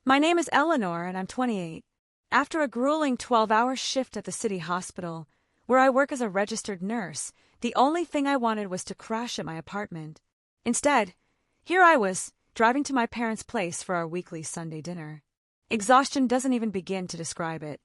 My name is Eleanor and I'm 28. After a grueling 12-hour shift at the city hospital, where I work as a registered nurse, the only thing I wanted was to crash at my apartment. Instead, here I was, driving to my parents' place for our weekly Sunday dinner. Exhaustion doesn't even begin to describe it.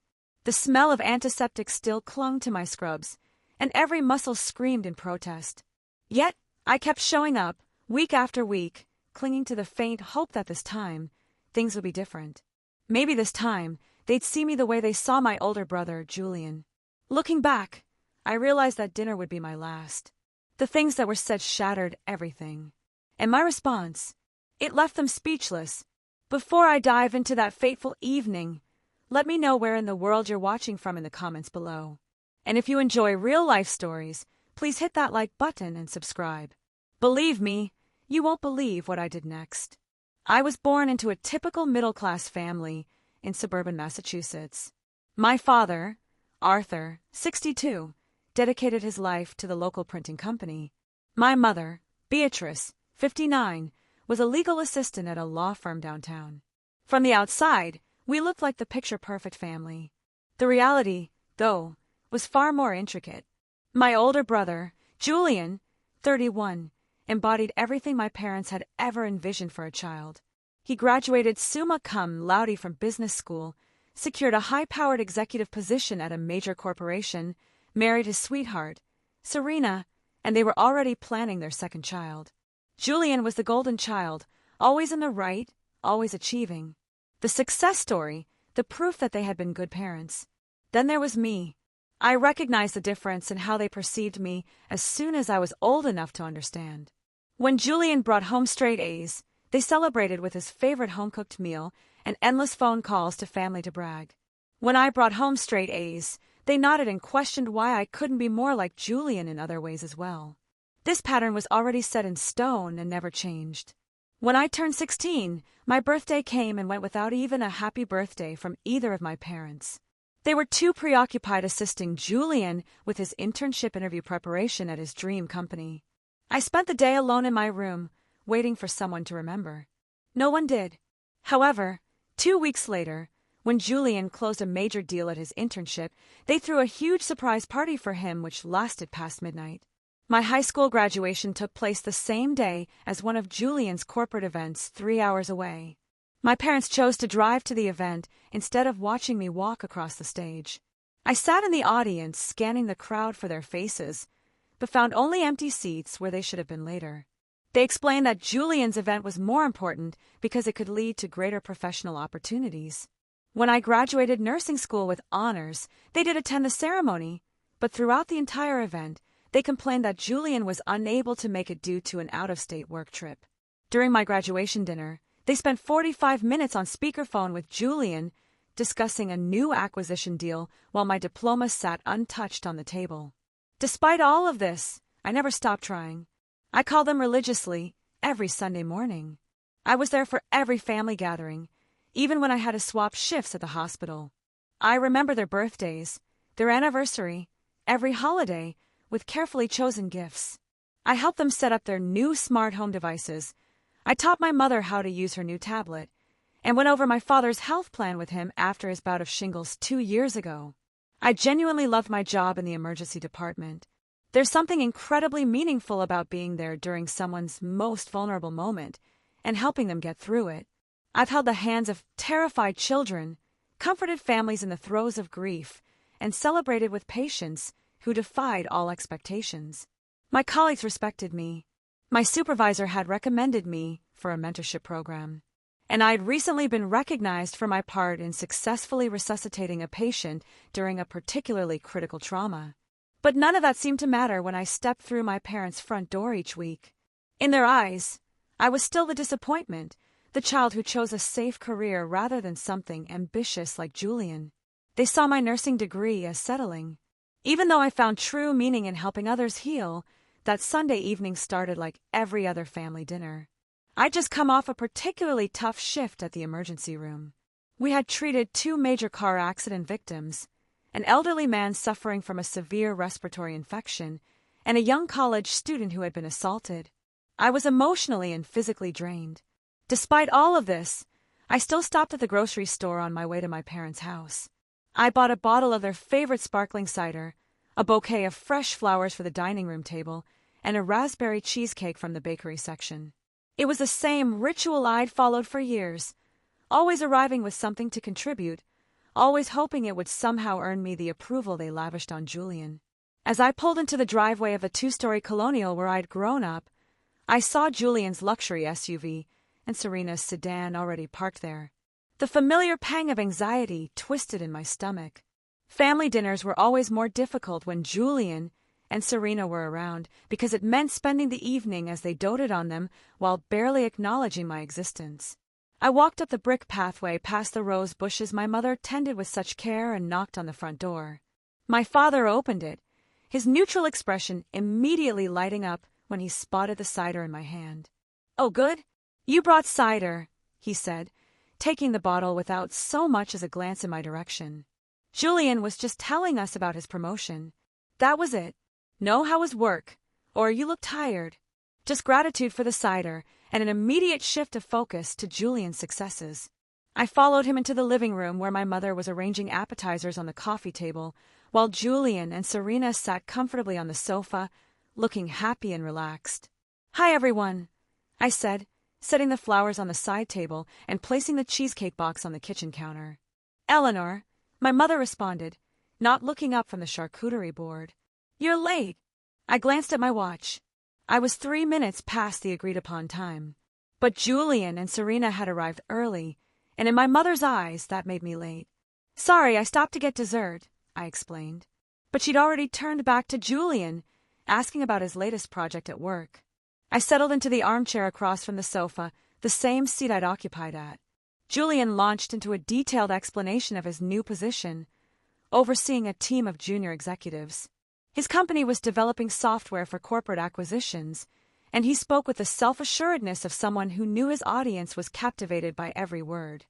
The smell of antiseptic still clung to my scrubs, and every muscle screamed in protest. Yet, I kept showing up, week after week, clinging to the faint hope that this time, things would be different. Maybe this time, they'd see me the way they saw my older brother, Julian. Looking back, I realized that dinner would be my last. The things that were said shattered everything. And my response, it left them speechless. Before I dive into that fateful evening, let me know where in the world you're watching from in the comments below. And if you enjoy real-life stories, please hit that like button and subscribe. Believe me, you won't believe what I did next. I was born into a typical middle-class family in suburban Massachusetts. My father, Arthur, 62, dedicated his life to the local printing company. My mother, Beatrice, 59, was a legal assistant at a law firm downtown. From the outside, we looked like the picture-perfect family. The reality, though, was far more intricate. My older brother, Julian, 31, embodied everything my parents had ever envisioned for a child. He graduated summa cum laude from business school, secured a high-powered executive position at a major corporation, married his sweetheart, Serena, and they were already planning their second child. Julian was the golden child, always in the right, always achieving. The success story, the proof that they had been good parents. Then there was me. I recognized the difference in how they perceived me as soon as I was old enough to understand. When Julian brought home straight A's, they celebrated with his favorite home-cooked meal and endless phone calls to family to brag. When I brought home straight A's, they nodded and questioned why I couldn't be more like Julian in other ways as well. This pattern was already set in stone and never changed. When I turned 16, my birthday came and went without even a happy birthday from either of my parents. They were too preoccupied assisting Julian with his internship interview preparation at his dream company. I spent the day alone in my room, waiting for someone to remember. No one did. However, 2 weeks later, when Julian closed a major deal at his internship, they threw a huge surprise party for him which lasted past midnight. My high school graduation took place the same day as one of Julian's corporate events 3 hours away. My parents chose to drive to the event instead of watching me walk across the stage. I sat in the audience scanning the crowd for their faces, but found only empty seats where they should have been later. They explained that Julian's event was more important because it could lead to greater professional opportunities. When I graduated nursing school with honors, they did attend the ceremony, but throughout the entire event, they complained that Julian was unable to make it due to an out-of-state work trip. During my graduation dinner, they spent 45 minutes on speakerphone with Julian, discussing a new acquisition deal while my diploma sat untouched on the table. Despite all of this, I never stopped trying. I called them religiously every Sunday morning. I was there for every family gathering, even when I had to swap shifts at the hospital. I remember their birthdays, their anniversary, every holiday, with carefully chosen gifts. I helped them set up their new smart home devices. I taught my mother how to use her new tablet, and went over my father's health plan with him after his bout of shingles 2 years ago. I genuinely loved my job in the emergency department. There's something incredibly meaningful about being there during someone's most vulnerable moment and helping them get through it. I've held the hands of terrified children, comforted families in the throes of grief, and celebrated with patients who defied all expectations. My colleagues respected me. My supervisor had recommended me for a mentorship program, and I had recently been recognized for my part in successfully resuscitating a patient during a particularly critical trauma. But none of that seemed to matter when I stepped through my parents' front door each week. In their eyes, I was still the disappointment, the child who chose a safe career rather than something ambitious like Julian. They saw my nursing degree as settling. Even though I found true meaning in helping others heal, that Sunday evening started like every other family dinner. I'd just come off a particularly tough shift at the emergency room. We had treated 2 major car accident victims, an elderly man suffering from a severe respiratory infection, and a young college student who had been assaulted. I was emotionally and physically drained. Despite all of this, I still stopped at the grocery store on my way to my parents' house. I bought a bottle of their favorite sparkling cider, a bouquet of fresh flowers for the dining room table, and a raspberry cheesecake from the bakery section. It was the same ritual I'd followed for years, always arriving with something to contribute, always hoping it would somehow earn me the approval they lavished on Julian. As I pulled into the driveway of the two-story colonial where I'd grown up, I saw Julian's luxury SUV and Serena's sedan already parked there. The familiar pang of anxiety twisted in my stomach. Family dinners were always more difficult when Julian and Serena were around because it meant spending the evening as they doted on them while barely acknowledging my existence. I walked up the brick pathway past the rose bushes my mother tended with such care and knocked on the front door. My father opened it, his neutral expression immediately lighting up when he spotted the cider in my hand. "Oh, good? You brought cider," he said, taking the bottle without so much as a glance in my direction. Julian was just telling us about his promotion. That was it. No, how was work? Or you look tired. Just gratitude for the cider and an immediate shift of focus to Julian's successes. I followed him into the living room where my mother was arranging appetizers on the coffee table, while Julian and Serena sat comfortably on the sofa, looking happy and relaxed. "Hi, everyone," I said, setting the flowers on the side table and placing the cheesecake box on the kitchen counter. "Eleanor," my mother responded, not looking up from the charcuterie board. "You're late." I glanced at my watch. I was 3 minutes past the agreed-upon time. But Julian and Serena had arrived early, and in my mother's eyes, that made me late. "Sorry, I stopped to get dessert," I explained. But she'd already turned back to Julian, asking about his latest project at work. I settled into the armchair across from the sofa, the same seat I'd occupied at. Julian launched into a detailed explanation of his new position, overseeing a team of junior executives. His company was developing software for corporate acquisitions, and he spoke with the self-assuredness of someone who knew his audience was captivated by every word.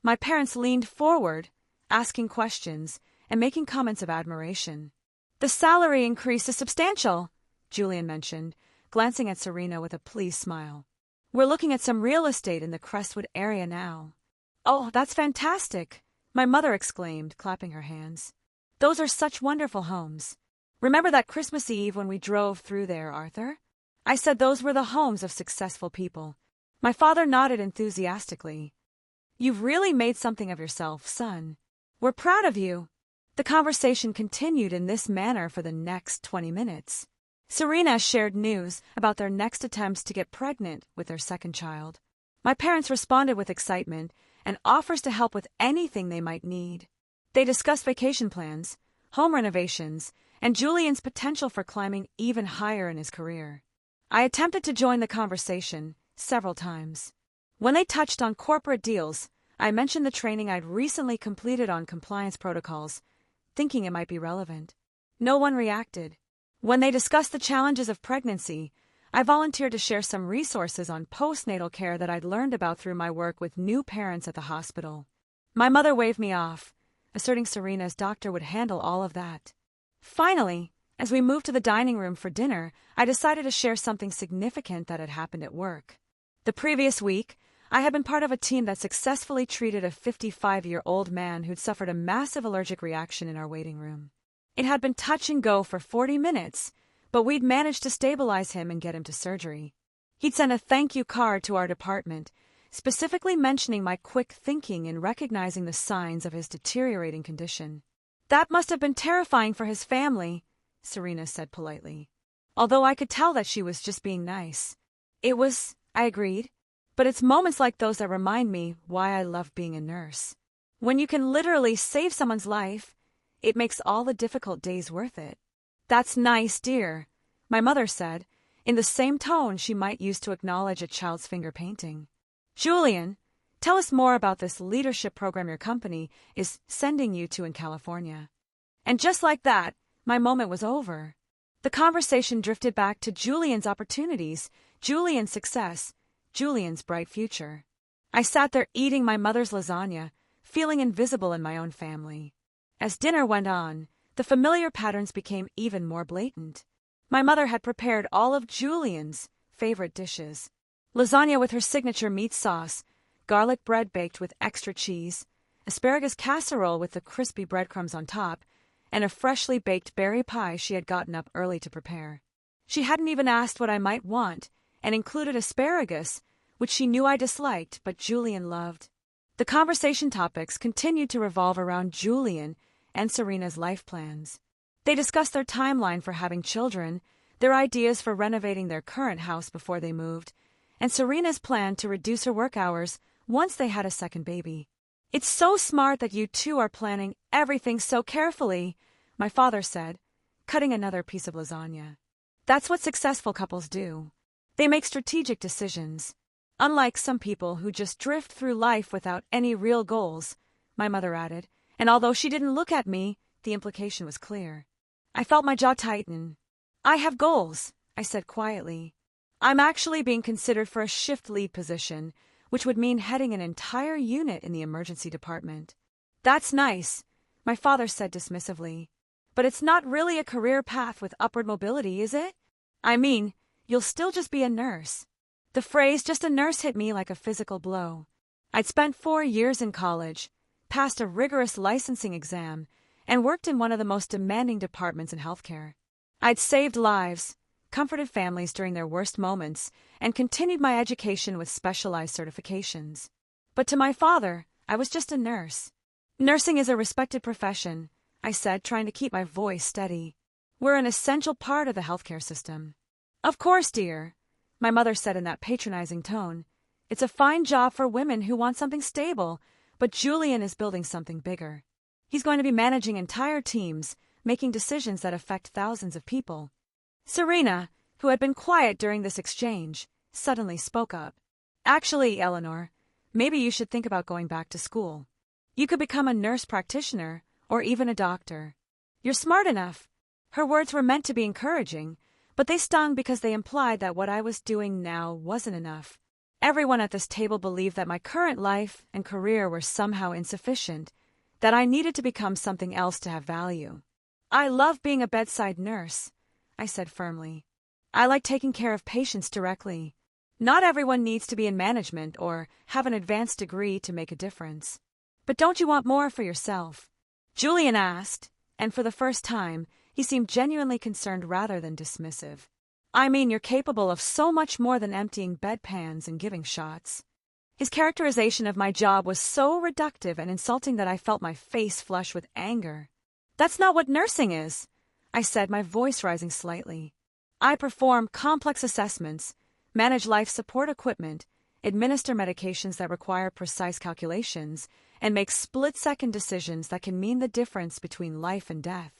My parents leaned forward, asking questions and making comments of admiration. "The salary increase is substantial," Julian mentioned, glancing at Serena with a pleased smile. "We're looking at some real estate in the Crestwood area now." "Oh, that's fantastic," my mother exclaimed, clapping her hands. "Those are such wonderful homes. Remember that Christmas Eve when we drove through there, Arthur?" I said those were the homes of successful people. My father nodded enthusiastically. "You've really made something of yourself, son. We're proud of you." The conversation continued in this manner for the next 20 minutes. Serena shared news about their next attempts to get pregnant with their second child. My parents responded with excitement and offers to help with anything they might need. They discussed vacation plans, home renovations, and Julian's potential for climbing even higher in his career. I attempted to join the conversation several times. When they touched on corporate deals, I mentioned the training I'd recently completed on compliance protocols, thinking it might be relevant. No one reacted. When they discussed the challenges of pregnancy, I volunteered to share some resources on postnatal care that I'd learned about through my work with new parents at the hospital. My mother waved me off, asserting Serena's doctor would handle all of that. Finally, as we moved to the dining room for dinner, I decided to share something significant that had happened at work. The previous week, I had been part of a team that successfully treated a 55-year-old man who'd suffered a massive allergic reaction in our waiting room. It had been touch and go for 40 minutes, but we'd managed to stabilize him and get him to surgery. He'd sent a thank you card to our department, specifically mentioning my quick thinking in recognizing the signs of his deteriorating condition. "That must have been terrifying for his family," Serena said politely, although I could tell that she was just being nice. "It was," I agreed, "but it's moments like those that remind me why I love being a nurse. When you can literally save someone's life, it makes all the difficult days worth it." "That's nice, dear," my mother said, in the same tone she might use to acknowledge a child's finger painting. "Julian, tell us more about this leadership program your company is sending you to in California." And just like that, my moment was over. The conversation drifted back to Julian's opportunities, Julian's success, Julian's bright future. I sat there eating my mother's lasagna, feeling invisible in my own family. As dinner went on, the familiar patterns became even more blatant. My mother had prepared all of Julian's favorite dishes. Lasagna with her signature meat sauce, garlic bread baked with extra cheese, asparagus casserole with the crispy breadcrumbs on top, and a freshly baked berry pie she had gotten up early to prepare. She hadn't even asked what I might want, and included asparagus, which she knew I disliked but Julian loved. The conversation topics continued to revolve around Julian and Serena's life plans. They discussed their timeline for having children, their ideas for renovating their current house before they moved, and Serena's plan to reduce her work hours once they had a second baby. "It's so smart that you two are planning everything so carefully," my father said, cutting another piece of lasagna. "That's what successful couples do. They make strategic decisions. Unlike some people who just drift through life without any real goals," my mother added, and although she didn't look at me, the implication was clear. I felt my jaw tighten. "I have goals," I said quietly. "I'm actually being considered for a shift lead position, which would mean heading an entire unit in the emergency department." "That's nice," my father said dismissively. "But it's not really a career path with upward mobility, is it? I mean, you'll still just be a nurse." The phrase "just a nurse" hit me like a physical blow. I'd spent 4 years in college, passed a rigorous licensing exam, and worked in one of the most demanding departments in healthcare. I'd saved lives, comforted families during their worst moments, and continued my education with specialized certifications. But to my father, I was just a nurse. "Nursing is a respected profession," I said, trying to keep my voice steady. "We're an essential part of the healthcare system." "Of course, dear," my mother said in that patronizing tone. "It's a fine job for women who want something stable, but Julian is building something bigger. He's going to be managing entire teams, making decisions that affect thousands of people." Serena, who had been quiet during this exchange, suddenly spoke up. "Actually, Eleanor, maybe you should think about going back to school. You could become a nurse practitioner or even a doctor. You're smart enough." Her words were meant to be encouraging, but they stung because they implied that what I was doing now wasn't enough. Everyone at this table believed that my current life and career were somehow insufficient, that I needed to become something else to have value. "I love being a bedside nurse," I said firmly. "I like taking care of patients directly. Not everyone needs to be in management or have an advanced degree to make a difference." "But don't you want more for yourself?" Julian asked, and for the first time, he seemed genuinely concerned rather than dismissive. "I mean, you're capable of so much more than emptying bedpans and giving shots." His characterization of my job was so reductive and insulting that I felt my face flush with anger. "That's not what nursing is," I said, my voice rising slightly. "I perform complex assessments, manage life support equipment, administer medications that require precise calculations, and make split-second decisions that can mean the difference between life and death."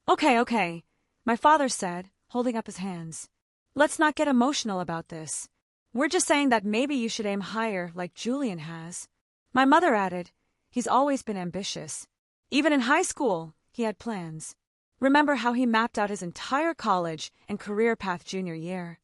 Okay, my father said, holding up his hands. "Let's not get emotional about this. We're just saying that maybe you should aim higher like Julian has." My mother added, "He's always been ambitious. Even in high school, he had plans. Remember how he mapped out his entire college and career path junior year?"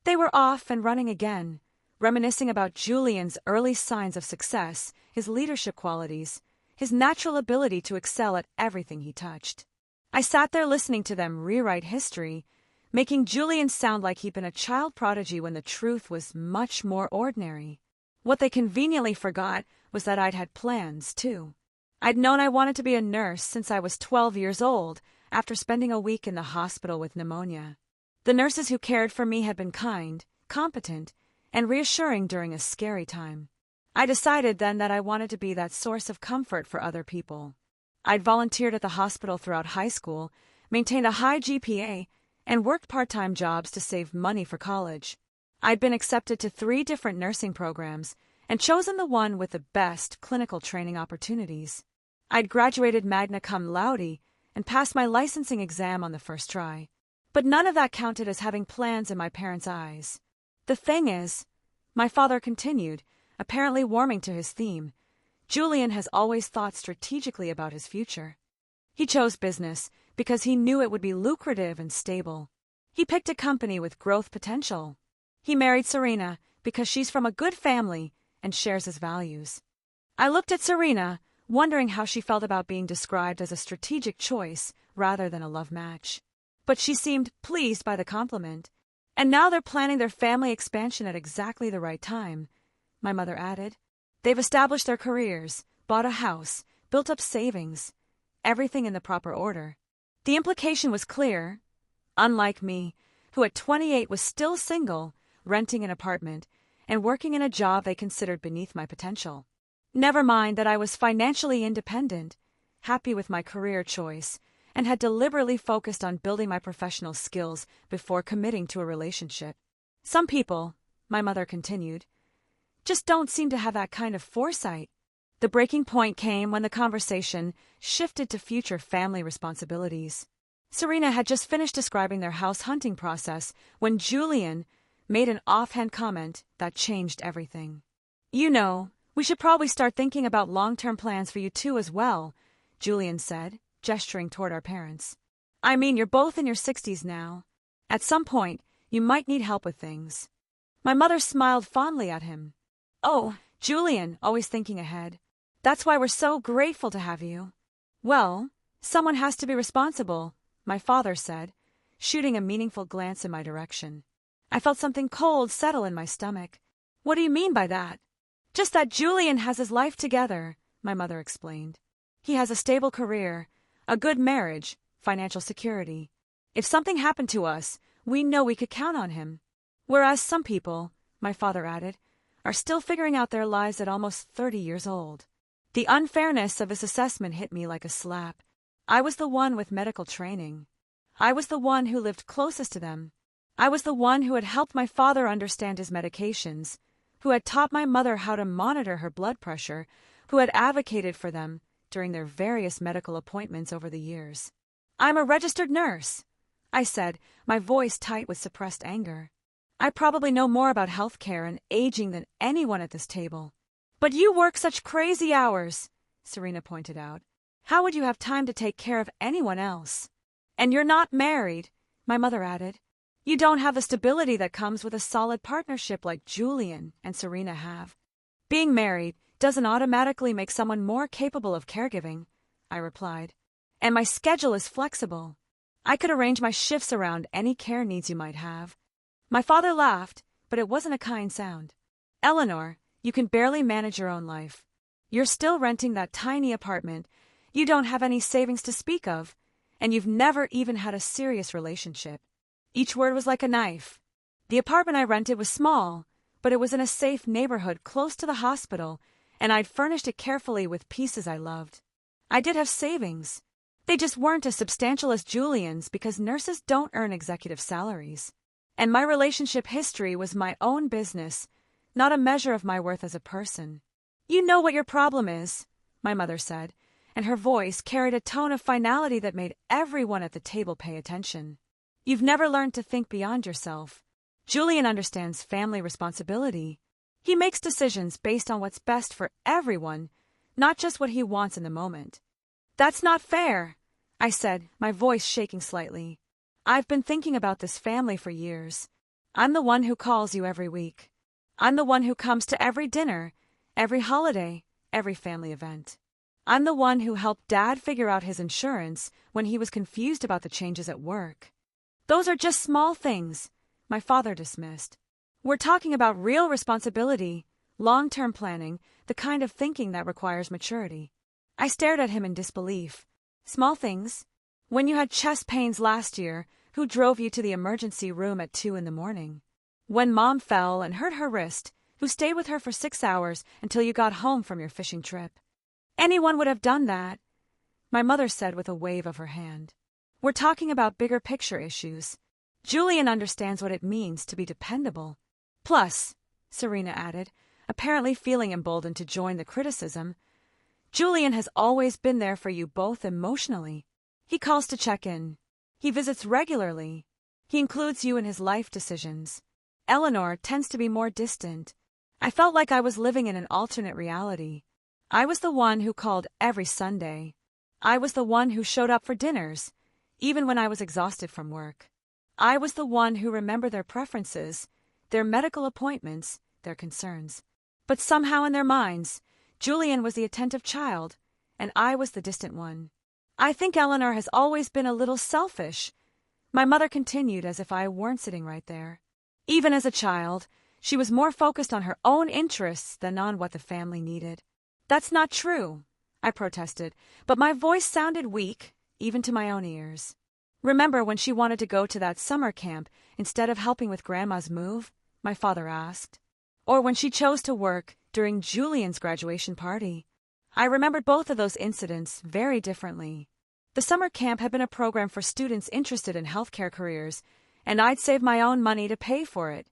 They were off and running again, reminiscing about Julian's early signs of success, his leadership qualities, his natural ability to excel at everything he touched. I sat there listening to them rewrite history, making Julian sound like he'd been a child prodigy when the truth was much more ordinary. What they conveniently forgot was that I'd had plans, too. I'd known I wanted to be a nurse since I was 12 years old, after spending a week in the hospital with pneumonia. The nurses who cared for me had been kind, competent, and reassuring during a scary time. I decided then that I wanted to be that source of comfort for other people. I'd volunteered at the hospital throughout high school, maintained a high GPA, and worked part-time jobs to save money for college. I'd been accepted to 3 different nursing programs and chosen the one with the best clinical training opportunities. I'd graduated magna cum laude and passed my licensing exam on the first try. But none of that counted as having plans in my parents' eyes. "The thing is," my father continued, apparently warming to his theme, "Julian has always thought strategically about his future. He chose business because he knew it would be lucrative and stable. He picked a company with growth potential. He married Serena because she's from a good family and shares his values." I looked at Serena, wondering how she felt about being described as a strategic choice rather than a love match. But she seemed pleased by the compliment. "And now they're planning their family expansion at exactly the right time," my mother added. They've established their careers, bought a house, built up savings, everything in the proper order. The implication was clear. Unlike me, who at 28 was still single, renting an apartment, and working in a job they considered beneath my potential. Never mind that I was financially independent, happy with my career choice, and had deliberately focused on building my professional skills before committing to a relationship. Some people, my mother continued, just don't seem to have that kind of foresight. The breaking point came when the conversation shifted to future family responsibilities. Serena had just finished describing their house hunting process when Julian made an offhand comment that changed everything. "You know, we should probably start thinking about long-term plans for you two as well," Julian said, gesturing toward our parents. "I mean, you're both in your 60s now. At some point, you might need help with things." My mother smiled fondly at him. "Oh, Julian, always thinking ahead. That's why we're so grateful to have you." "Well, someone has to be responsible," my father said, shooting a meaningful glance in my direction. I felt something cold settle in my stomach. "What do you mean by that?" "Just that Julian has his life together," my mother explained. "He has a stable career, a good marriage, financial security. If something happened to us, we know we could count on him. Whereas some people," my father added, "are still figuring out their lives at almost 30 years old." The unfairness of his assessment hit me like a slap. I was the one with medical training. I was the one who lived closest to them. I was the one who had helped my father understand his medications, who had taught my mother how to monitor her blood pressure, who had advocated for them during their various medical appointments over the years. "I'm a registered nurse," I said, my voice tight with suppressed anger. "I probably know more about healthcare and aging than anyone at this table." "But you work such crazy hours," Serena pointed out. "How would you have time to take care of anyone else? And you're not married," my mother added. "You don't have the stability that comes with a solid partnership like Julian and Serena have." "Being married doesn't automatically make someone more capable of caregiving," I replied. "And my schedule is flexible. I could arrange my shifts around any care needs you might have." My father laughed, but it wasn't a kind sound. "Eleanor, you can barely manage your own life. You're still renting that tiny apartment, you don't have any savings to speak of, and you've never even had a serious relationship." Each word was like a knife. The apartment I rented was small, but it was in a safe neighborhood close to the hospital, and I'd furnished it carefully with pieces I loved. I did have savings. They just weren't as substantial as Julian's because nurses don't earn executive salaries. And my relationship history was my own business, not a measure of my worth as a person. "You know what your problem is," my mother said, and her voice carried a tone of finality that made everyone at the table pay attention. "You've never learned to think beyond yourself. Julian understands family responsibility. He makes decisions based on what's best for everyone, not just what he wants in the moment." "That's not fair," I said, my voice shaking slightly. "I've been thinking about this family for years. I'm the one who calls you every week. I'm the one who comes to every dinner, every holiday, every family event. I'm the one who helped Dad figure out his insurance when he was confused about the changes at work." "Those are just small things," my father dismissed. "We're talking about real responsibility, long-term planning, the kind of thinking that requires maturity." I stared at him in disbelief. "Small things? When you had chest pains last year, who drove you to the emergency room at 2 in the morning? When Mom fell and hurt her wrist, who stayed with her for 6 hours until you got home from your fishing trip?" "Anyone would have done that," my mother said with a wave of her hand. "We're talking about bigger picture issues. Julian understands what it means to be dependable. Plus," Serena added, apparently feeling emboldened to join the criticism, "Julian has always been there for you both emotionally. He calls to check in. He visits regularly. He includes you in his life decisions. Eleanor tends to be more distant. I felt like I was living in an alternate reality. I was the one who called every Sunday. I was the one who showed up for dinners, even when I was exhausted from work. I was the one who remembered their preferences, their medical appointments, their concerns. But somehow in their minds, Julian was the attentive child, and I was the distant one. I think Eleanor has always been a little selfish," my mother continued as if I weren't sitting right there. "Even as a child, She was more focused on her own interests than on what the family needed. "That's not true," I protested, but my voice sounded weak, even to my own ears. "Remember when she wanted to go to that summer camp instead of helping with Grandma's move?" my father asked. "Or when she chose to work during Julian's graduation party?" I remembered both of those incidents very differently. The summer camp had been a program for students interested in healthcare careers, and I'd saved my own money to pay for it.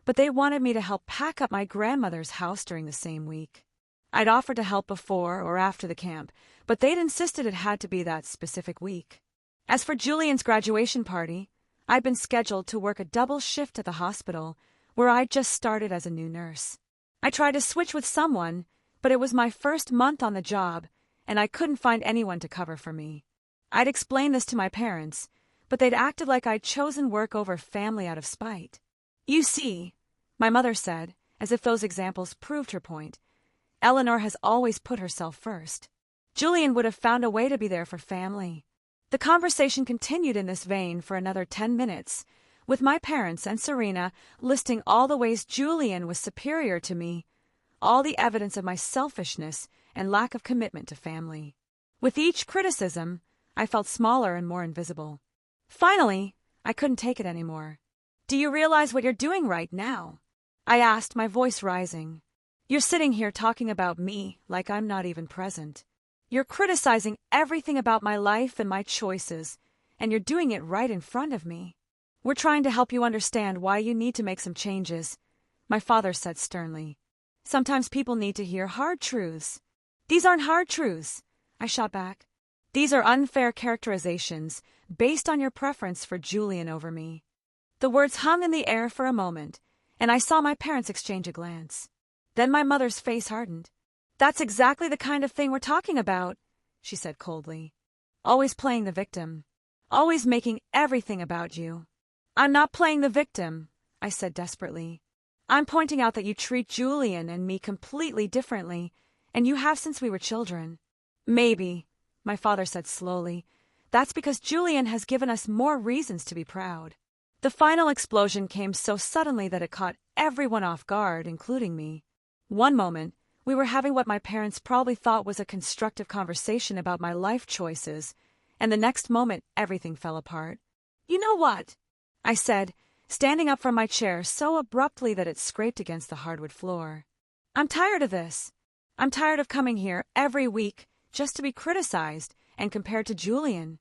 But they wanted me to help pack up my grandmother's house during the same week. I'd offered to help before or after the camp, but they'd insisted it had to be that specific week. As for Julian's graduation party, I'd been scheduled to work a double shift at the hospital, where I'd just started as a new nurse. I tried to switch with someone, but it was my first month on the job, and I couldn't find anyone to cover for me. I'd explained this to my parents, but they'd acted like I'd chosen work over family out of spite. "You see," my mother said, as if those examples proved her point, "Eleanor has always put herself first. Julian would have found a way to be there for family." The conversation continued in this vein for another 10 minutes, with my parents and Serena listing all the ways Julian was superior to me, all the evidence of my selfishness and lack of commitment to family. With each criticism, I felt smaller and more invisible. Finally, I couldn't take it anymore. "Do you realize what you're doing right now?" I asked, my voice rising. "You're sitting here talking about me like I'm not even present. You're criticizing everything about my life and my choices, and you're doing it right in front of me. We're trying to help you understand why you need to make some changes," my father said sternly. "Sometimes people need to hear hard truths." "These aren't hard truths," I shot back. "These are unfair characterizations based on your preference for Julian over me." The words hung in the air for a moment, and I saw my parents exchange a glance. Then my mother's face hardened. "That's exactly the kind of thing we're talking about," she said coldly. "Always playing the victim. Always making everything about you." "I'm not playing the victim," I said desperately. "I'm pointing out that you treat Julian and me completely differently, and you have since we were children." "Maybe," my father said slowly, "that's because Julian has given us more reasons to be proud." The final explosion came so suddenly that it caught everyone off guard, including me. One moment, we were having what my parents probably thought was a constructive conversation about my life choices, and the next moment everything fell apart. "You know what?" I said, standing up from my chair so abruptly that it scraped against the hardwood floor. "I'm tired of this. I'm tired of coming here every week just to be criticized and compared to Julian.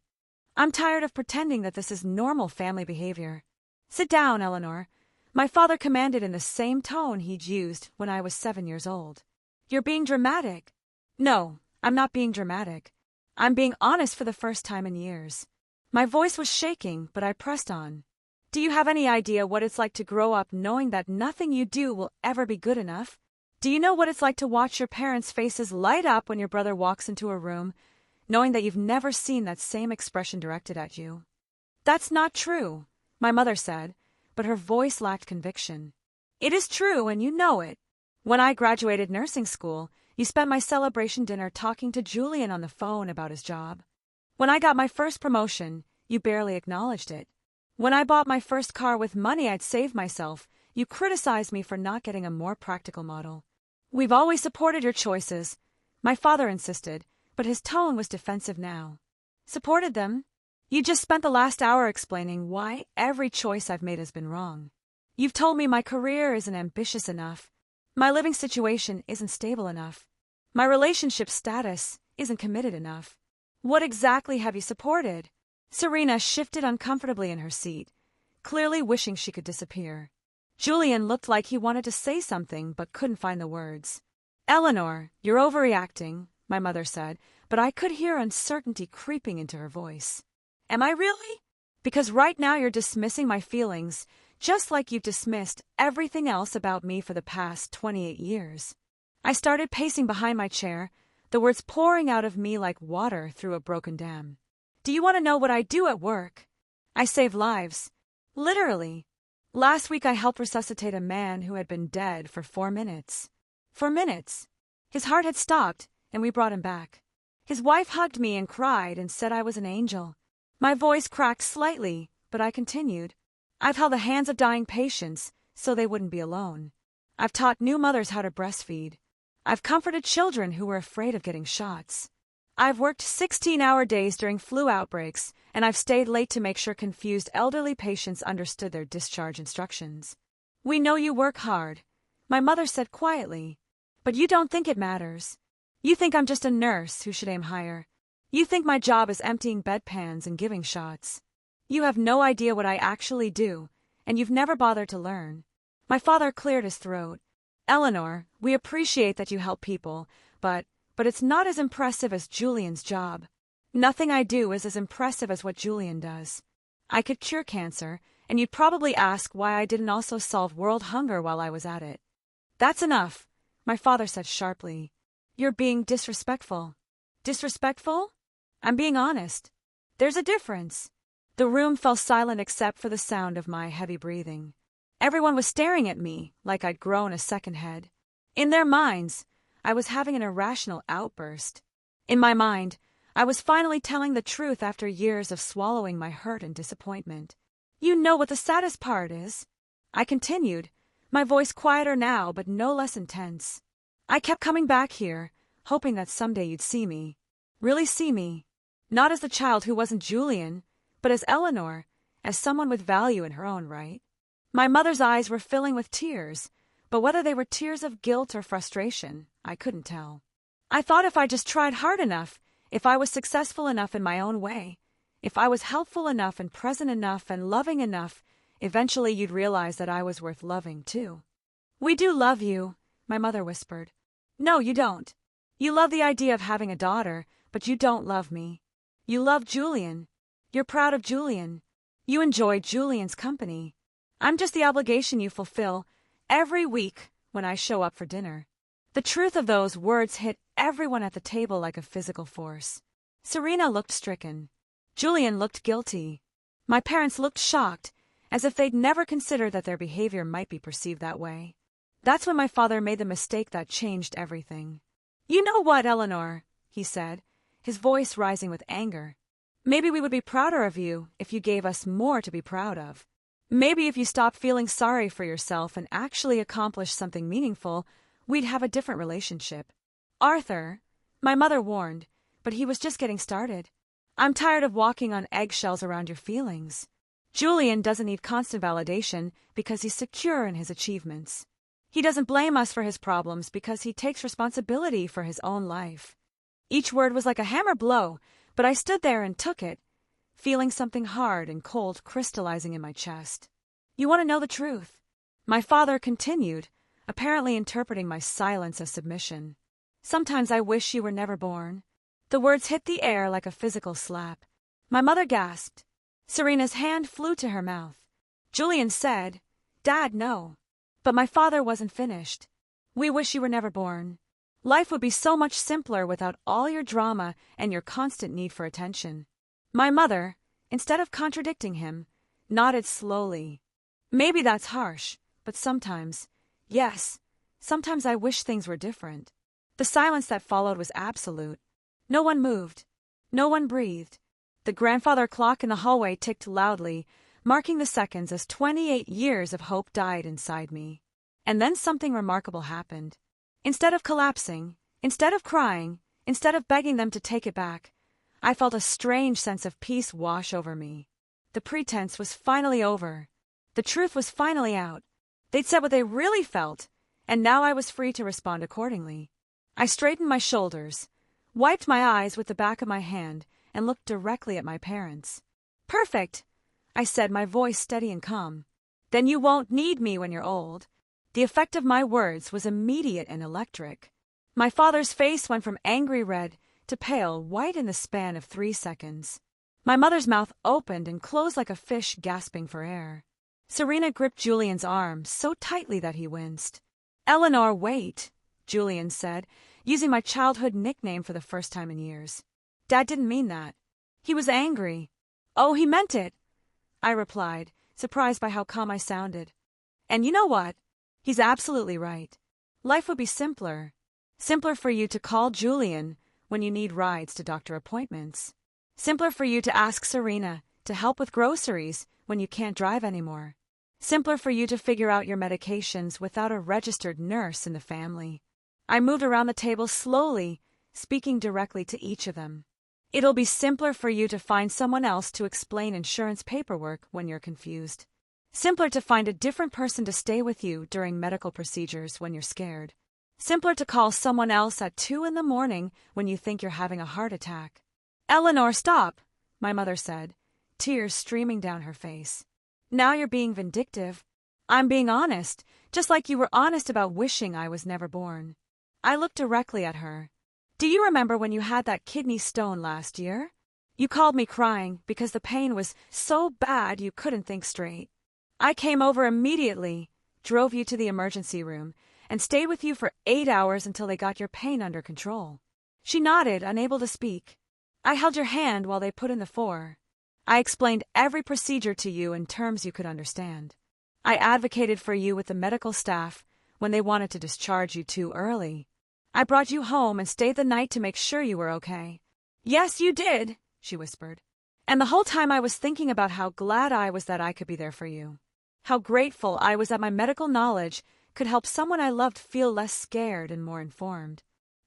I'm tired of pretending that this is normal family behavior." "Sit down, Eleanor," my father commanded in the same tone he'd used when I was 7 years old. "You're being dramatic." "No, I'm not being dramatic. I'm being honest for the first time in years." My voice was shaking, but I pressed on. "Do you have any idea what it's like to grow up knowing that nothing you do will ever be good enough? Do you know what it's like to watch your parents' faces light up when your brother walks into a room, knowing that you've never seen that same expression directed at you?" "That's not true," my mother said, but her voice lacked conviction. "It is true, and you know it. When I graduated nursing school, you spent my celebration dinner talking to Julian on the phone about his job. When I got my first promotion, you barely acknowledged it. When I bought my first car with money I'd saved myself, you criticized me for not getting a more practical model. We've always supported your choices," my father insisted, but his tone was defensive now. "Supported them? You just spent the last hour explaining why every choice I've made has been wrong. You've told me my career isn't ambitious enough, my living situation isn't stable enough, my relationship status isn't committed enough. What exactly have you supported?" Serena shifted uncomfortably in her seat, clearly wishing she could disappear. Julian looked like he wanted to say something but couldn't find the words. "Eleanor, you're overreacting," my mother said, but I could hear uncertainty creeping into her voice. "Am I really? Because right now you're dismissing my feelings, just like you've dismissed everything else about me for the past 28 years. I started pacing behind my chair, the words pouring out of me like water through a broken dam. "Do you want to know what I do at work? I save lives. Literally. Last week I helped resuscitate a man who had been dead for 4 minutes. 4 minutes. His heart had stopped, and we brought him back. His wife hugged me and cried and said I was an angel." My voice cracked slightly, but I continued. "I've held the hands of dying patients, so they wouldn't be alone. I've taught new mothers how to breastfeed. I've comforted children who were afraid of getting shots. I've worked 16-hour days during flu outbreaks, and I've stayed late to make sure confused elderly patients understood their discharge instructions. We know you work hard, my mother said quietly, but you don't think it matters. You think I'm just a nurse who should aim higher. You think my job is emptying bedpans and giving shots. You have no idea what I actually do, and you've never bothered to learn. My father cleared his throat. Eleanor, we appreciate that you help people, but it's not as impressive as Julian's job. Nothing I do is as impressive as what Julian does. I could cure cancer, and you'd probably ask why I didn't also solve world hunger while I was at it. That's enough, my father said sharply. You're being disrespectful. Disrespectful? I'm being honest. There's a difference. The room fell silent except for the sound of my heavy breathing. Everyone was staring at me like I'd grown a second head. In their minds, I was having an irrational outburst. In my mind, I was finally telling the truth after years of swallowing my hurt and disappointment. You know what the saddest part is? I continued, my voice quieter now but no less intense. I kept coming back here, hoping that someday you'd see me. Really see me. Not as the child who wasn't Julian, but as Eleanor, as someone with value in her own right. My mother's eyes were filling with tears, but whether they were tears of guilt or frustration, I couldn't tell. I thought if I just tried hard enough, if I was successful enough in my own way, if I was helpful enough and present enough and loving enough, eventually you'd realize that I was worth loving too. We do love you, my mother whispered. No, you don't. You love the idea of having a daughter, but you don't love me. You love Julian. You're proud of Julian. You enjoy Julian's company. I'm just the obligation you fulfill every week when I show up for dinner. The truth of those words hit everyone at the table like a physical force. Serena looked stricken. Julian looked guilty. My parents looked shocked, as if they'd never considered that their behavior might be perceived that way. That's when my father made the mistake that changed everything. You know what, Eleanor, he said, his voice rising with anger. Maybe we would be prouder of you if you gave us more to be proud of. Maybe if you stopped feeling sorry for yourself and actually accomplished something meaningful, we'd have a different relationship. Arthur, my mother warned, but he was just getting started. I'm tired of walking on eggshells around your feelings. Julian doesn't need constant validation because he's secure in his achievements. He doesn't blame us for his problems because he takes responsibility for his own life. Each word was like a hammer blow, but I stood there and took it, feeling something hard and cold crystallizing in my chest. You want to know the truth? My father continued, apparently interpreting my silence as submission. Sometimes I wish you were never born. The words hit the air like a physical slap. My mother gasped. Serena's hand flew to her mouth. Julian said, Dad, no. But my father wasn't finished. We wish you were never born. Life would be so much simpler without all your drama and your constant need for attention. My mother, instead of contradicting him, nodded slowly. Maybe that's harsh, but sometimes, yes, sometimes I wish things were different. The silence that followed was absolute. No one moved. No one breathed. The grandfather clock in the hallway ticked loudly, marking the seconds as 28 years of hope died inside me. And then something remarkable happened. Instead of collapsing, instead of crying, instead of begging them to take it back, I felt a strange sense of peace wash over me. The pretense was finally over. The truth was finally out. They'd said what they really felt, and now I was free to respond accordingly. I straightened my shoulders, wiped my eyes with the back of my hand, and looked directly at my parents. Perfect, I said, my voice steady and calm. Then you won't need me when you're old. The effect of my words was immediate and electric. My father's face went from angry red to pale white in the span of 3 seconds. My mother's mouth opened and closed like a fish gasping for air. Serena gripped Julian's arm so tightly that he winced. Eleanor, wait, Julian said, using my childhood nickname for the first time in years. Dad didn't mean that. He was angry. Oh, he meant it, I replied, surprised by how calm I sounded. And you know what? He's absolutely right. Life would be simpler. Simpler for you to call Julian when you need rides to doctor appointments. Simpler for you to ask Serena to help with groceries when you can't drive anymore. Simpler for you to figure out your medications without a registered nurse in the family. I moved around the table slowly, speaking directly to each of them. It'll be simpler for you to find someone else to explain insurance paperwork when you're confused. Simpler to find a different person to stay with you during medical procedures when you're scared. Simpler to call someone else at 2 a.m. when you think you're having a heart attack. Eleanor, stop, my mother said, tears streaming down her face. Now you're being vindictive. I'm being honest, just like you were honest about wishing I was never born. I looked directly at her. Do you remember when you had that kidney stone last year? You called me crying because the pain was so bad you couldn't think straight. I came over immediately, drove you to the emergency room, and stayed with you for 8 hours until they got your pain under control. She nodded, unable to speak. I held your hand while they put in the 4. I explained every procedure to you in terms you could understand. I advocated for you with the medical staff when they wanted to discharge you too early. I brought you home and stayed the night to make sure you were okay. Yes, you did, she whispered. And the whole time I was thinking about how glad I was that I could be there for you. How grateful I was that my medical knowledge could help someone I loved feel less scared and more informed.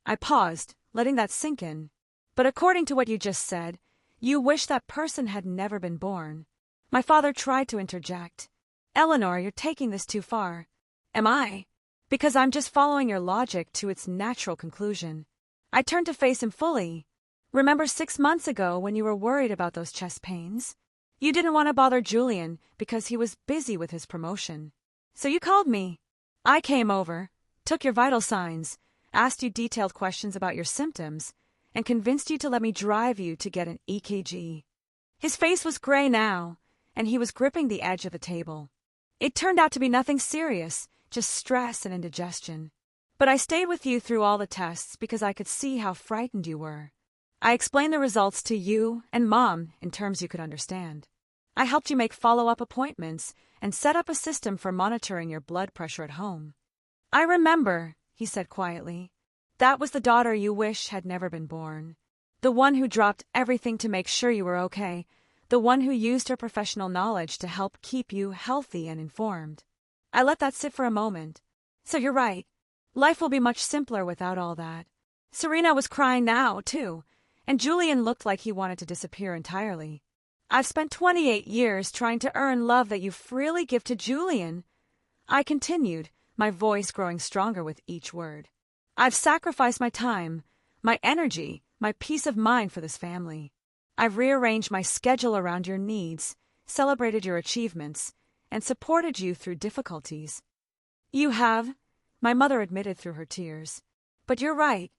I paused, letting that sink in. But according to what you just said, you wish that person had never been born. My father tried to interject. Eleanor, you're taking this too far. Am I? Because I'm just following your logic to its natural conclusion. I turned to face him fully. Remember 6 months ago when you were worried about those chest pains? You didn't want to bother Julian because he was busy with his promotion. So you called me. I came over, took your vital signs, asked you detailed questions about your symptoms, and convinced you to let me drive you to get an EKG. His face was gray now, and he was gripping the edge of the table. It turned out to be nothing serious, just stress and indigestion. But I stayed with you through all the tests because I could see how frightened you were. I explained the results to you and Mom in terms you could understand. I helped you make follow-up appointments and set up a system for monitoring your blood pressure at home. I remember, he said quietly. That was the daughter you wish had never been born. The one who dropped everything to make sure you were okay. The one who used her professional knowledge to help keep you healthy and informed. I let that sit for a moment. So you're right. Life will be much simpler without all that. Serena was crying now, too, and Julian looked like he wanted to disappear entirely. I've spent 28 years trying to earn love that you freely give to Julian. I continued, my voice growing stronger with each word. I've sacrificed my time, my energy, my peace of mind for this family. I've rearranged my schedule around your needs, celebrated your achievements, and supported you through difficulties. You have, my mother admitted through her tears. But you're right.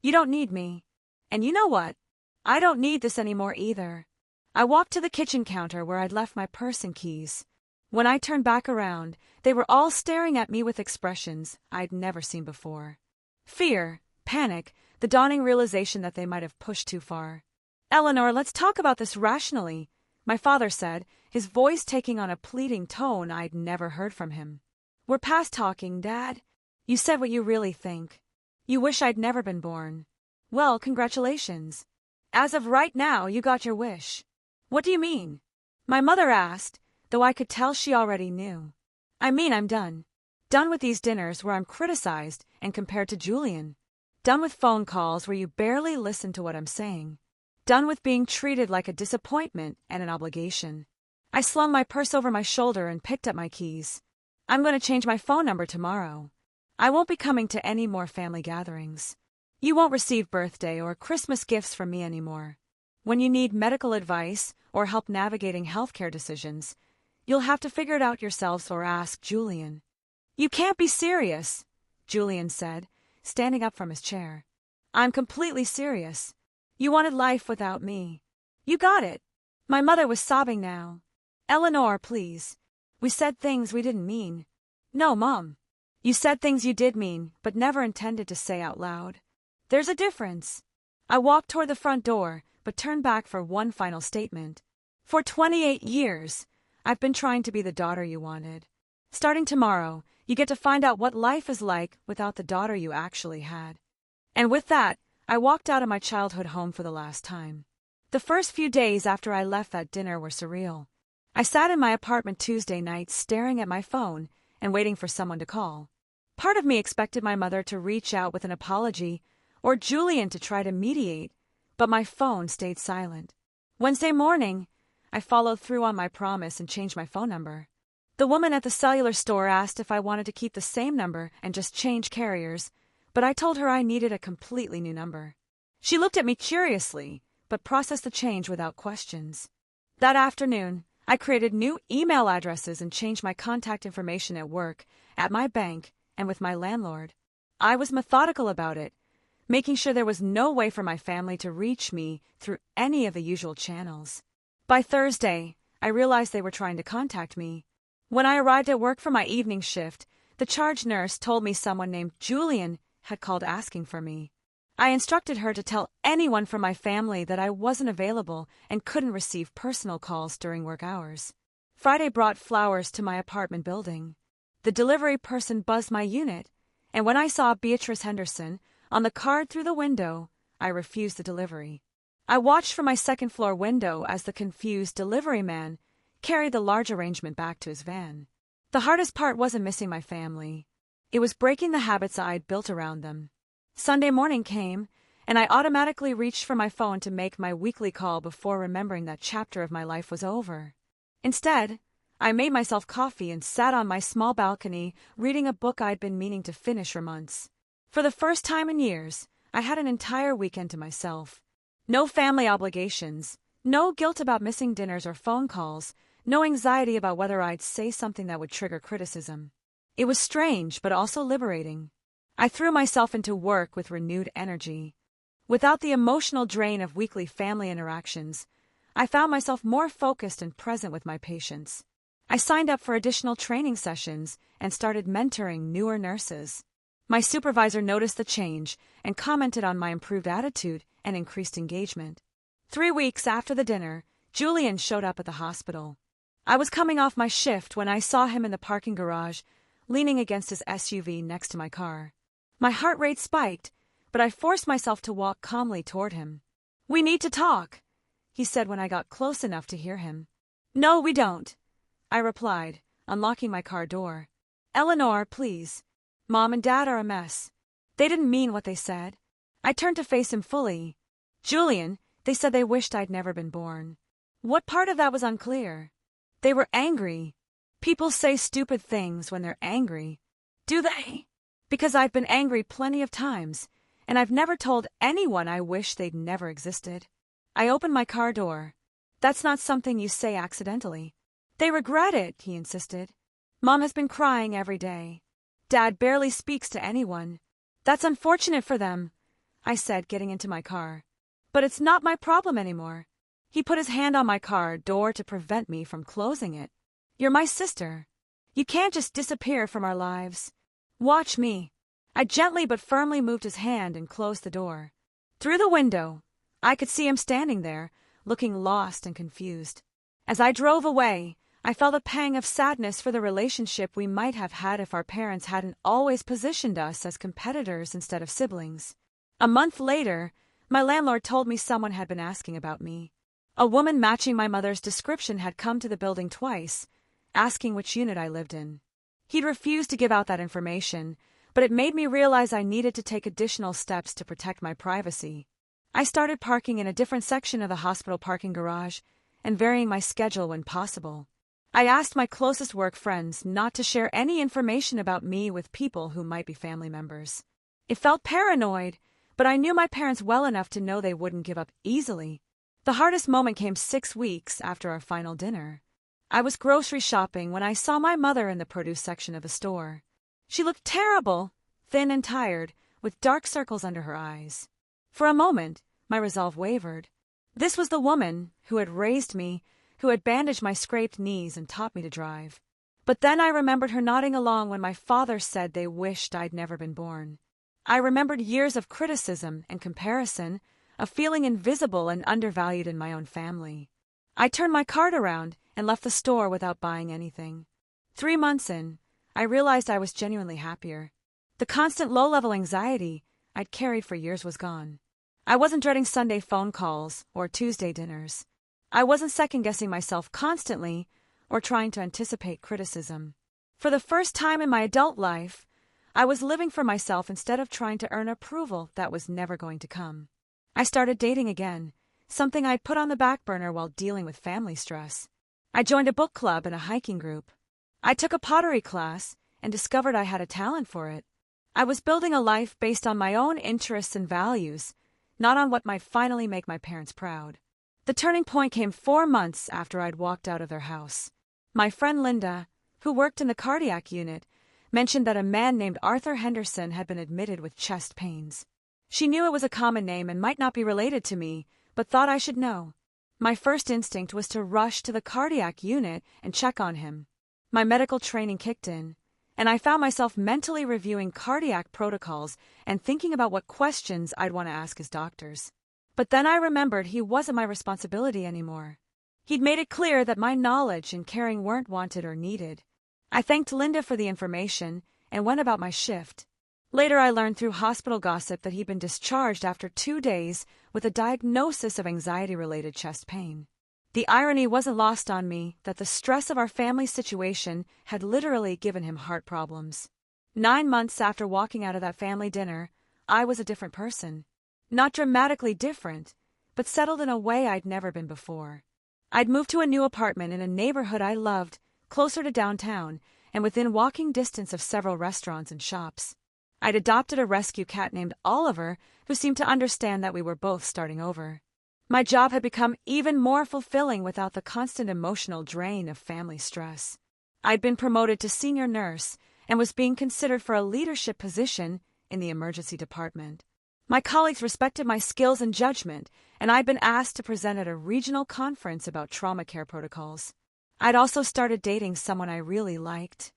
You don't need me. And you know what? I don't need this anymore either. I walked to the kitchen counter where I'd left my purse and keys. When I turned back around, they were all staring at me with expressions I'd never seen before. Fear, panic, the dawning realization that they might have pushed too far. Eleanor, let's talk about this rationally, my father said, his voice taking on a pleading tone I'd never heard from him. We're past talking, Dad. You said what you really think. You wish I'd never been born. Well, congratulations. As of right now, you got your wish. What do you mean? My mother asked, though I could tell she already knew. I mean, I'm done. Done with these dinners where I'm criticized and compared to Julian. Done with phone calls where you barely listen to what I'm saying. Done with being treated like a disappointment and an obligation. I slung my purse over my shoulder and picked up my keys. I'm going to change my phone number tomorrow. I won't be coming to any more family gatherings. You won't receive birthday or Christmas gifts from me anymore. When you need medical advice or help navigating healthcare decisions, you'll have to figure it out yourselves or ask Julian. You can't be serious, Julian said, standing up from his chair. I'm completely serious. You wanted life without me. You got it. My mother was sobbing now. Eleanor, please. We said things we didn't mean. No, Mom. You said things you did mean, but never intended to say out loud. There's a difference. I walked toward the front door, but turned back for one final statement. For 28 years, I've been trying to be the daughter you wanted. Starting tomorrow, you get to find out what life is like without the daughter you actually had. And with that, I walked out of my childhood home for the last time. The first few days after I left that dinner were surreal. I sat in my apartment Tuesday night staring at my phone and waiting for someone to call. Part of me expected my mother to reach out with an apology or Julian to try to mediate, but my phone stayed silent. Wednesday morning, I followed through on my promise and changed my phone number. The woman at the cellular store asked if I wanted to keep the same number and just change carriers, but I told her I needed a completely new number. She looked at me curiously, but processed the change without questions. That afternoon, I created new email addresses and changed my contact information at work, at my bank, and with my landlord. I was methodical about it, making sure there was no way for my family to reach me through any of the usual channels. By Thursday, I realized they were trying to contact me. When I arrived at work for my evening shift, the charge nurse told me someone named Julian had called asking for me. I instructed her to tell anyone from my family that I wasn't available and couldn't receive personal calls during work hours. Friday brought flowers to my apartment building. The delivery person buzzed my unit, and when I saw Beatrice Henderson on the card through the window, I refused the delivery. I watched from my second-floor window as the confused delivery man carried the large arrangement back to his van. The hardest part wasn't missing my family. It was breaking the habits I'd built around them. Sunday morning came, and I automatically reached for my phone to make my weekly call before remembering that chapter of my life was over. Instead, I made myself coffee and sat on my small balcony reading a book I'd been meaning to finish for months. For the first time in years, I had an entire weekend to myself. No family obligations, no guilt about missing dinners or phone calls, no anxiety about whether I'd say something that would trigger criticism. It was strange, but also liberating. I threw myself into work with renewed energy. Without the emotional drain of weekly family interactions, I found myself more focused and present with my patients. I signed up for additional training sessions and started mentoring newer nurses. My supervisor noticed the change and commented on my improved attitude and increased engagement. 3 weeks after the dinner, Julian showed up at the hospital. I was coming off my shift when I saw him in the parking garage, leaning against his SUV next to my car. My heart rate spiked, but I forced myself to walk calmly toward him. "We need to talk," he said when I got close enough to hear him. "No, we don't," I replied, unlocking my car door. "Eleanor, please. Mom and Dad are a mess. They didn't mean what they said." I turned to face him fully. "Julian, they said they wished I'd never been born." What part of that was unclear? They were angry. People say stupid things when they're angry. Do they? Because I've been angry plenty of times, and I've never told anyone I wish they'd never existed. I opened my car door. "That's not something you say accidentally." "They regret it," he insisted. "Mom has been crying every day. Dad barely speaks to anyone." "That's unfortunate for them," I said, getting into my car. "But it's not my problem anymore." He put his hand on my car door to prevent me from closing it. "You're my sister. You can't just disappear from our lives. Watch me." I gently but firmly moved his hand and closed the door. Through the window, I could see him standing there, looking lost and confused. As I drove away, I felt a pang of sadness for the relationship we might have had if our parents hadn't always positioned us as competitors instead of siblings. A month later, my landlord told me someone had been asking about me. A woman matching my mother's description had come to the building twice, asking which unit I lived in. He'd refused to give out that information, but it made me realize I needed to take additional steps to protect my privacy. I started parking in a different section of the hospital parking garage and varying my schedule when possible. I asked my closest work friends not to share any information about me with people who might be family members. It felt paranoid, but I knew my parents well enough to know they wouldn't give up easily. The hardest moment came 6 weeks after our final dinner. I was grocery shopping when I saw my mother in the produce section of the store. She looked terrible, thin and tired, with dark circles under her eyes. For a moment, my resolve wavered. This was the woman who had raised me, who had bandaged my scraped knees and taught me to drive. But then I remembered her nodding along when my father said they wished I'd never been born. I remembered years of criticism and comparison, of feeling invisible and undervalued in my own family. I turned my cart around and left the store without buying anything. 3 months in, I realized I was genuinely happier. The constant low-level anxiety I'd carried for years was gone. I wasn't dreading Sunday phone calls or Tuesday dinners. I wasn't second-guessing myself constantly or trying to anticipate criticism. For the first time in my adult life, I was living for myself instead of trying to earn approval that was never going to come. I started dating again, something I'd put on the back burner while dealing with family stress. I joined a book club and a hiking group. I took a pottery class and discovered I had a talent for it. I was building a life based on my own interests and values, not on what might finally make my parents proud. The turning point came 4 months after I'd walked out of their house. My friend Linda, who worked in the cardiac unit, mentioned that a man named Arthur Henderson had been admitted with chest pains. She knew it was a common name and might not be related to me, but thought I should know. My first instinct was to rush to the cardiac unit and check on him. My medical training kicked in, and I found myself mentally reviewing cardiac protocols and thinking about what questions I'd want to ask his doctors. But then I remembered he wasn't my responsibility anymore. He'd made it clear that my knowledge and caring weren't wanted or needed. I thanked Linda for the information and went about my shift. Later I learned through hospital gossip that he'd been discharged after 2 days with a diagnosis of anxiety-related chest pain. The irony wasn't lost on me that the stress of our family situation had literally given him heart problems. 9 months after walking out of that family dinner, I was a different person. Not dramatically different, but settled in a way I'd never been before. I'd moved to a new apartment in a neighborhood I loved, closer to downtown, and within walking distance of several restaurants and shops. I'd adopted a rescue cat named Oliver, who seemed to understand that we were both starting over. My job had become even more fulfilling without the constant emotional drain of family stress. I'd been promoted to senior nurse and was being considered for a leadership position in the emergency department. My colleagues respected my skills and judgment, and I'd been asked to present at a regional conference about trauma care protocols. I'd also started dating someone I really liked.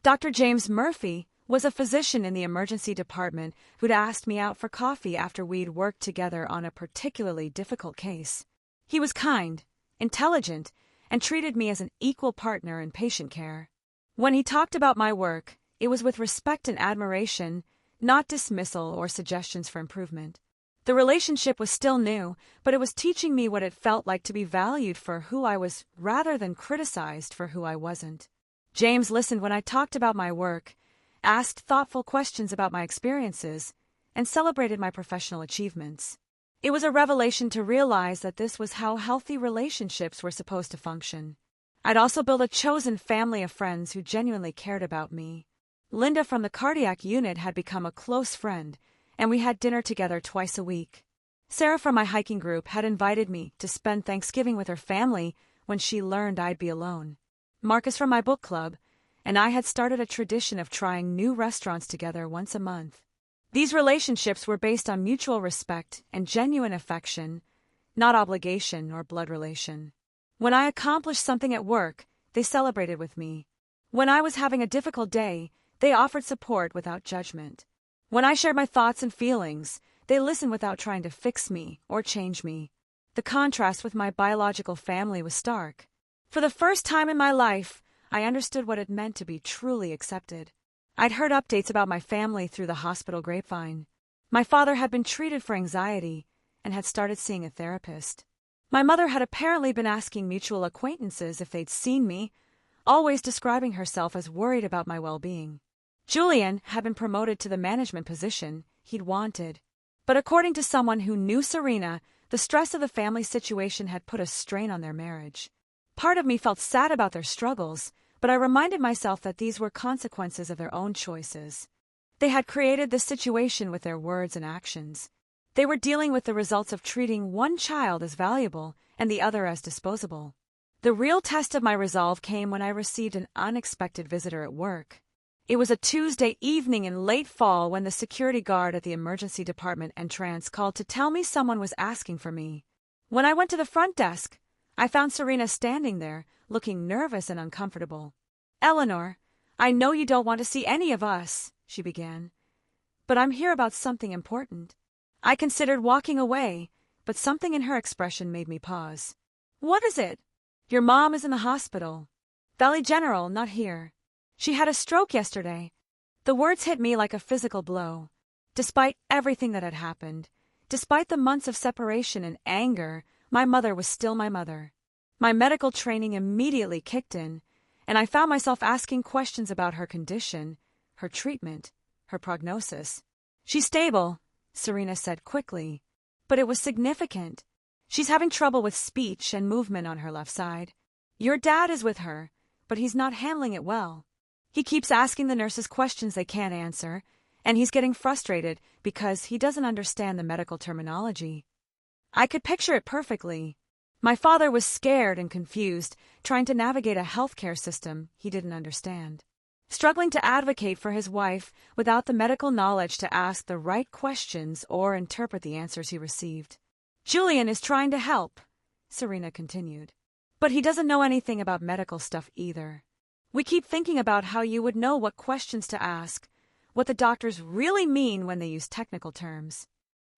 Dr. James Murphy was a physician in the emergency department who'd asked me out for coffee after we'd worked together on a particularly difficult case. He was kind, intelligent, and treated me as an equal partner in patient care. When he talked about my work, it was with respect and admiration, not dismissal or suggestions for improvement. The relationship was still new, but it was teaching me what it felt like to be valued for who I was rather than criticized for who I wasn't. James listened when I talked about my work, asked thoughtful questions about my experiences, and celebrated my professional achievements. It was a revelation to realize that this was how healthy relationships were supposed to function. I'd also built a chosen family of friends who genuinely cared about me. Linda from the cardiac unit had become a close friend, and we had dinner together twice a week. Sarah from my hiking group had invited me to spend Thanksgiving with her family when she learned I'd be alone. Marcus from my book club and I had started a tradition of trying new restaurants together once a month. These relationships were based on mutual respect and genuine affection, not obligation or blood relation. When I accomplished something at work, they celebrated with me. When I was having a difficult day, they offered support without judgment. When I shared my thoughts and feelings, they listened without trying to fix me or change me. The contrast with my biological family was stark. For the first time in my life, I understood what it meant to be truly accepted. I'd heard updates about my family through the hospital grapevine. My father had been treated for anxiety and had started seeing a therapist. My mother had apparently been asking mutual acquaintances if they'd seen me, always describing herself as worried about my well-being. Julian had been promoted to the management position he'd wanted. But according to someone who knew Serena, the stress of the family situation had put a strain on their marriage. Part of me felt sad about their struggles, but I reminded myself that these were consequences of their own choices. They had created this situation with their words and actions. They were dealing with the results of treating one child as valuable and the other as disposable. The real test of my resolve came when I received an unexpected visitor at work. It was a Tuesday evening in late fall when the security guard at the emergency department entrance called to tell me someone was asking for me. When I went to the front desk, I found Serena standing there, looking nervous and uncomfortable. "Eleanor, I know you don't want to see any of us," she began, "but I'm here about something important." I considered walking away, but something in her expression made me pause. "What is it?" "Your mom is in the hospital. Valley General, not here. She had a stroke yesterday." The words hit me like a physical blow. Despite everything that had happened, despite the months of separation and anger, my mother was still my mother. My medical training immediately kicked in, and I found myself asking questions about her condition, her treatment, her prognosis. "She's stable," Serena said quickly, "but it was significant. She's having trouble with speech and movement on her left side. Your dad is with her, but he's not handling it well. He keeps asking the nurses questions they can't answer, and he's getting frustrated because he doesn't understand the medical terminology." I could picture it perfectly. My father was scared and confused, trying to navigate a healthcare system he didn't understand, struggling to advocate for his wife without the medical knowledge to ask the right questions or interpret the answers he received. "Julian is trying to help," Serena continued, "but he doesn't know anything about medical stuff either. We keep thinking about how you would know what questions to ask, what the doctors really mean when they use technical terms."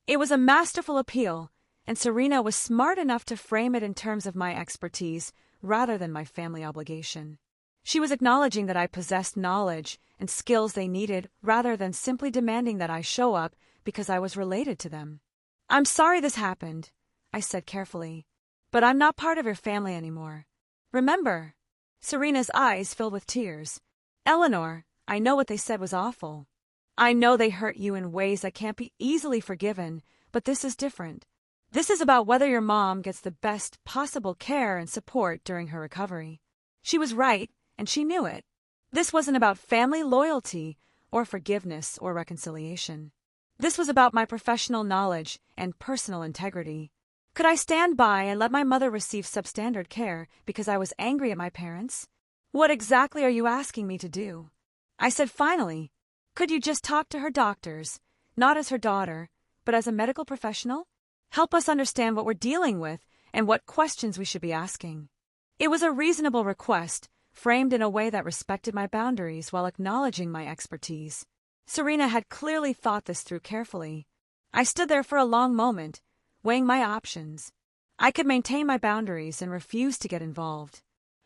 It was a masterful appeal, and Serena was smart enough to frame it in terms of my expertise rather than my family obligation. She was acknowledging that I possessed knowledge and skills they needed rather than simply demanding that I show up because I was related to them. "I'm sorry this happened," I said carefully, "but I'm not part of your family anymore. Remember?" Serena's eyes filled with tears. "Eleanor, I know what they said was awful. I know they hurt you in ways that can't be easily forgiven, but this is different. This is about whether your mom gets the best possible care and support during her recovery." She was right, and she knew it. This wasn't about family loyalty or forgiveness or reconciliation. This was about my professional knowledge and personal integrity. Could I stand by and let my mother receive substandard care because I was angry at my parents? "What exactly are you asking me to do?" I said finally. "Could you just talk to her doctors, not as her daughter, but as a medical professional? Help us understand what we're dealing with and what questions we should be asking." It was a reasonable request, framed in a way that respected my boundaries while acknowledging my expertise. Serena had clearly thought this through carefully. I stood there for a long moment, weighing my options. I could maintain my boundaries and refuse to get involved.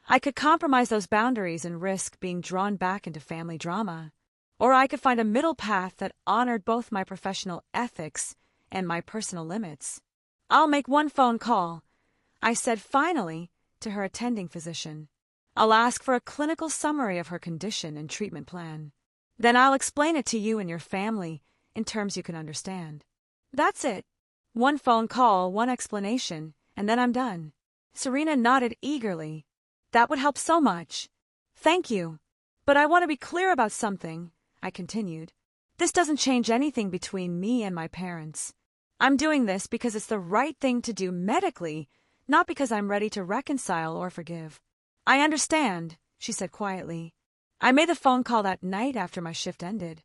I could compromise those boundaries and risk being drawn back into family drama. Or I could find a middle path that honored both my professional ethics and my personal limits. "I'll make one phone call," I said finally to her attending physician. "I'll ask for a clinical summary of her condition and treatment plan. Then I'll explain it to you and your family in terms you can understand. That's it. One phone call, one explanation, and then I'm done." Serena nodded eagerly. "That would help so much. Thank you. But I want to be clear about something," I continued. "This doesn't change anything between me and my parents. I'm doing this because it's the right thing to do medically, not because I'm ready to reconcile or forgive." "I understand," she said quietly. I made the phone call that night after my shift ended.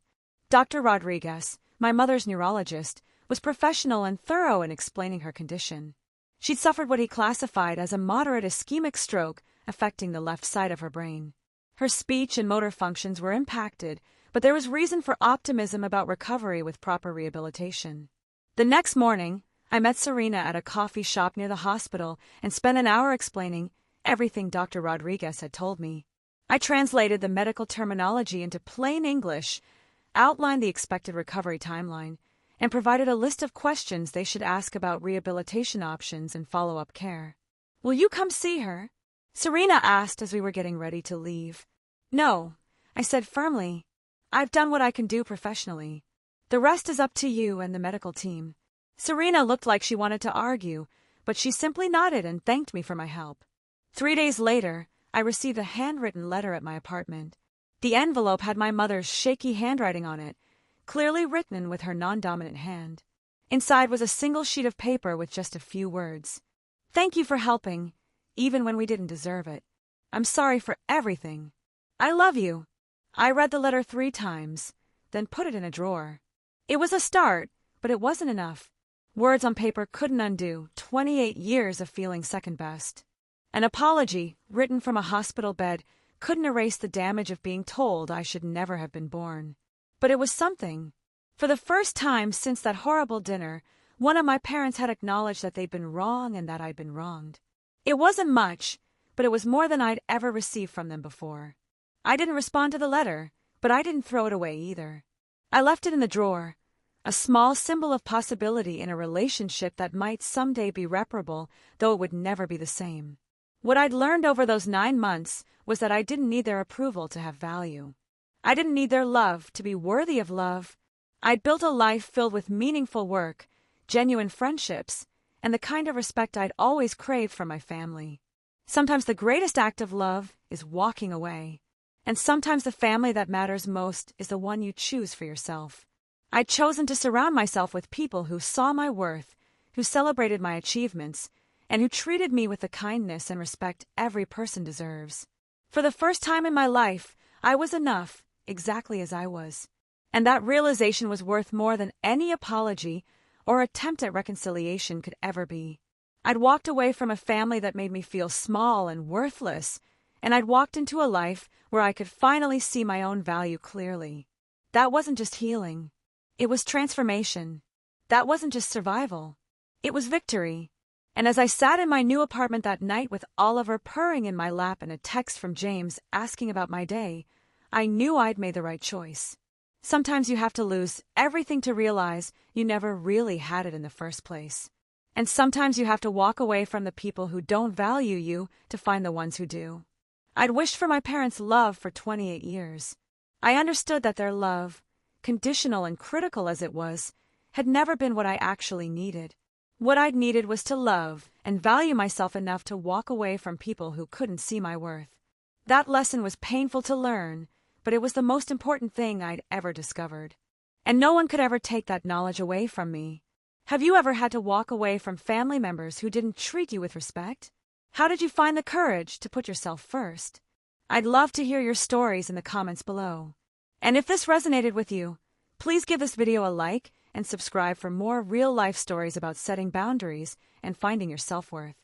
Dr. Rodriguez, my mother's neurologist, was professional and thorough in explaining her condition. She'd suffered what he classified as a moderate ischemic stroke affecting the left side of her brain. Her speech and motor functions were impacted, but there was reason for optimism about recovery with proper rehabilitation. The next morning, I met Serena at a coffee shop near the hospital and spent an hour explaining everything Dr. Rodriguez had told me. I translated the medical terminology into plain English, outlined the expected recovery timeline, and provided a list of questions they should ask about rehabilitation options and follow-up care. "Will you come see her?" Serena asked as we were getting ready to leave. "No," I said firmly. "I've done what I can do professionally. The rest is up to you and the medical team." Serena looked like she wanted to argue, but she simply nodded and thanked me for my help. 3 days later, I received a handwritten letter at my apartment. The envelope had my mother's shaky handwriting on it, clearly written with her non-dominant hand. Inside was a single sheet of paper with just a few words. "Thank you for helping, even when we didn't deserve it. I'm sorry for everything. I love you." I read the letter 3 times, then put it in a drawer. It was a start, but it wasn't enough. Words on paper couldn't undo 28 years of feeling second best. An apology, written from a hospital bed, couldn't erase the damage of being told I should never have been born. But it was something. For the first time since that horrible dinner, one of my parents had acknowledged that they'd been wrong and that I'd been wronged. It wasn't much, but it was more than I'd ever received from them before. I didn't respond to the letter, but I didn't throw it away either. I left it in the drawer, a small symbol of possibility in a relationship that might someday be reparable, though it would never be the same. What I'd learned over those 9 months was that I didn't need their approval to have value. I didn't need their love to be worthy of love. I'd built a life filled with meaningful work, genuine friendships, and the kind of respect I'd always craved from my family. Sometimes the greatest act of love is walking away, and sometimes the family that matters most is the one you choose for yourself. I'd chosen to surround myself with people who saw my worth, who celebrated my achievements, and who treated me with the kindness and respect every person deserves. For the first time in my life, I was enough, exactly as I was. And that realization was worth more than any apology or attempt at reconciliation could ever be. I'd walked away from a family that made me feel small and worthless, and I'd walked into a life where I could finally see my own value clearly. That wasn't just healing. It was transformation. That wasn't just survival. It was victory. And as I sat in my new apartment that night with Oliver purring in my lap and a text from James asking about my day, I knew I'd made the right choice. Sometimes you have to lose everything to realize you never really had it in the first place. And sometimes you have to walk away from the people who don't value you to find the ones who do. I'd wished for my parents' love for 28 years. I understood that their love, conditional and critical as it was, had never been what I actually needed. What I'd needed was to love and value myself enough to walk away from people who couldn't see my worth. That lesson was painful to learn, but it was the most important thing I'd ever discovered. And no one could ever take that knowledge away from me. Have you ever had to walk away from family members who didn't treat you with respect? How did you find the courage to put yourself first? I'd love to hear your stories in the comments below. And if this resonated with you, please give this video a like and subscribe for more real-life stories about setting boundaries and finding your self-worth.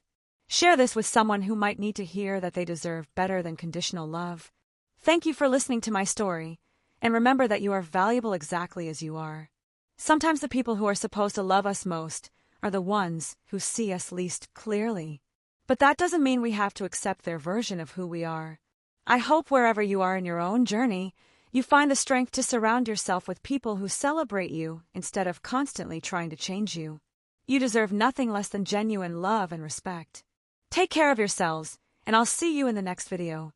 Share this with someone who might need to hear that they deserve better than conditional love. Thank you for listening to my story, and remember that you are valuable exactly as you are. Sometimes the people who are supposed to love us most are the ones who see us least clearly. But that doesn't mean we have to accept their version of who we are. I hope wherever you are in your own journey, you find the strength to surround yourself with people who celebrate you instead of constantly trying to change you. You deserve nothing less than genuine love and respect. Take care of yourselves, and I'll see you in the next video.